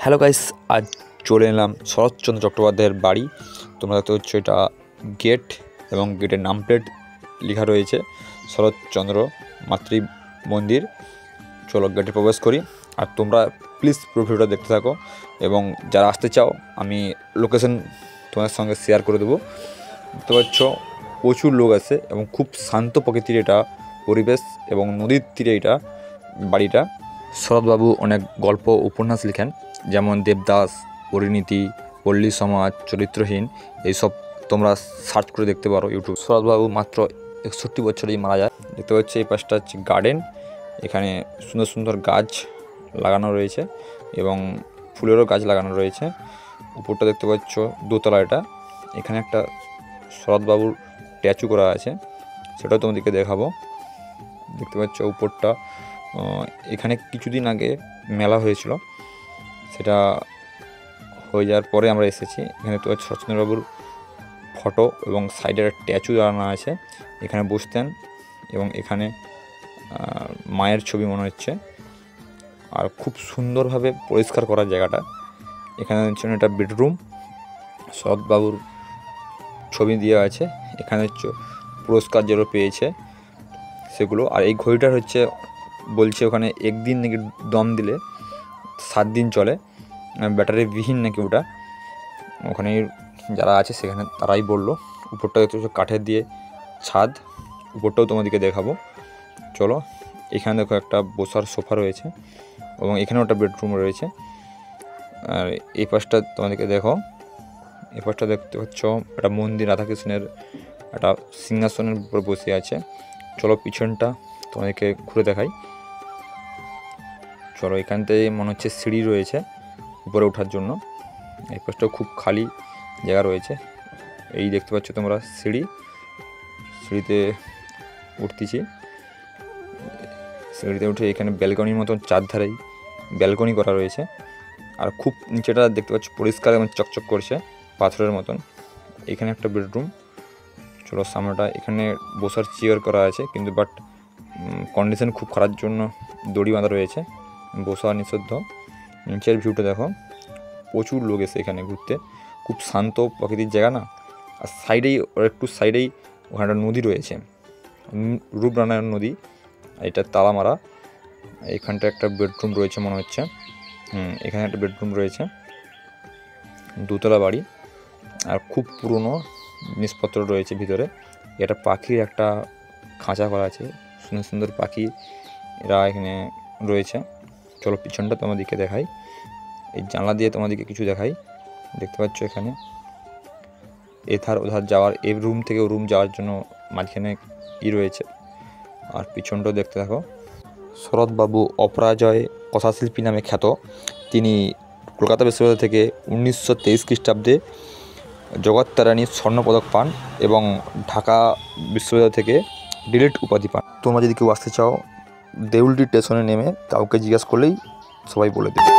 Hello guys, আজ চলে এলাম শরৎচন্দ্র চট্টোপাধ্যায়ের বাড়ি। তোমরা দেখতে হচ্ছে এটা গেট এবং গেটের নাম প্লেট লেখা রয়েছে শরৎচন্দ্র মাতৃ মন্দির। চলো গেটে প্রবেশ করি, আর তোমরা প্লিজ পুরো ভিডিওটা দেখতে থাকো এবং যারা আসতে চাও আমি লোকেশন তোমাদের সঙ্গে শেয়ার করে দেবো। দেখতে পাচ্ছ প্রচুর লোক আছে এবং খুব শান্ত প্রকৃতির এটা পরিবেশ এবং নদীর তীরে এটা বাড়িটা। শরৎবাবু অনেক গল্প উপন্যাস লেখেন, যেমন দেবদাস, পরিণীতি, পল্লী সমাজ, চরিত্রহীন, এইসব তোমরা সার্চ করে দেখতে পারো ইউটিউব। শরৎবাবু মাত্র 61 বছরেই মারা যায়। দেখতে পাচ্ছি এই পাশটা হচ্ছে গার্ডেন, এখানে সুন্দর সুন্দর গাছ লাগানো রয়েছে এবং ফুলেরও গাছ লাগানো রয়েছে। উপরটা দেখতে পাচ্ছ দোতলা, এটা এখানে একটা শরৎবাবুর স্ট্যাচু করা আছে, সেটাও তোমাদেরকে দেখাবো। দেখতে পাচ্ছ উপরটা, এখানে কিছুদিন আগে মেলা হয়েছিল, সেটা হয়ে যাওয়ার পরে আমরা এসেছি। এখানে তো শরৎচন্দ্রবাবুর ফটো এবং সাইডের স্ট্যাচু দাঁড়ানো আছে, এখানে বসতেন এবং এখানে মায়ের ছবি মনে হচ্ছে, আর খুব সুন্দরভাবে পরিষ্কার করা জায়গাটা। এখানে হচ্ছে এটা বেডরুম, শরৎবাবুর ছবি দেওয়া আছে, এখানে হচ্ছে পুরস্কার যেগুলো পেয়েছে সেগুলো। আর এই ঘড়িটার হচ্ছে বলছে ওখানে একদিন নাকি দম দিলে 7 দিন চলে, ব্যাটারি বিহীন নাকি ওটা, ওখানে যারা আছে সেখানে তারাই বললো। উপরটা দেখতে হচ্ছে কাঠের দিয়ে ছাদ, উপরটাও তোমাদেরকে দেখাবো। চলো, এখানে দেখো একটা বসার সোফা রয়েছে এবং এখানেও একটা বেডরুম রয়েছে। আর এই পাশটা তোমাদেরকে দেখো, এই পাশটা দেখতে পাচ্ছ একটা মন্দির, রাধাকৃষ্ণের একটা সিংহাসনের উপর বসে আছে। চলো পিছনটা তোমাদেরকে ঘুরে দেখাই। চলো, এখান থেকে মনে হচ্ছে সিঁড়ি রয়েছে উপরে ওঠার জন্য। এই পাশটাও খুব খালি জায়গা রয়েছে, এই দেখতে পাচ্ছ তোমরা সিঁড়িতে উঠতেছি। সিঁড়িতে উঠে এখানে ব্যালকনির মতন চারধারেই ব্যালকনি করা রয়েছে, আর খুব নিচেটা দেখতে পাচ্ছ পরিষ্কার এবং চকচক করছে পাথরের মতন। এখানে একটা বেডরুম। চলো সামনেটা, এখানে বসার চেয়ার করা আছে, কিন্তু বাট কন্ডিশন খুব খারাপ জন্য দড়ি বাঁধা রয়েছে, বসা নিষিদ্ধ। নিচের ভিউটা দেখো, প্রচুর লোক এসে এখানে ঘুরতে, খুব শান্ত প্রকৃতির জায়গা না। আর সাইডেই একটু সাইডেই ওখানে একটা নদী রয়েছে, রূপনারায়ণ নদী, এটা তালা মারা। এখানটা একটা বেডরুম রয়েছে মনে হচ্ছে, এখানে একটা বেডরুম রয়েছে, দোতলা বাড়ি, আর খুব পুরনো জিনিসপত্র রয়েছে ভিতরে। এটা পাখির একটা খাঁচা করা আছে, সুন্দর সুন্দর পাখি এরা এখানে রয়েছে। চলো পিছনটা তোমাদেরকে দেখাই, এই জানলা দিয়ে তোমাদেরকে কিছু দেখাই। দেখতে পাচ্ছ এখানে এধার ওধার যাওয়ার, এই রুম থেকে ও রুম যাওয়ার জন্য মাঝখানে রয়েছে। আর পিছনটাও দেখতে থাকো। শরৎবাবু অপরাজয় কথাশিল্পী নামে খ্যাত। তিনি কলকাতা বিশ্ববিদ্যালয় থেকে 1923 খ্রিস্টাব্দে জগত্তারিণীর স্বর্ণপদক পান এবং ঢাকা বিশ্ববিদ্যালয় থেকে ডিলিট উপাধি পান। তোমরা যদি কেউ আসতে চাও, দেউলটি স্টেশনে নেমে কাউকে জিজ্ঞাসা করলেই সবাই বলে দেবে।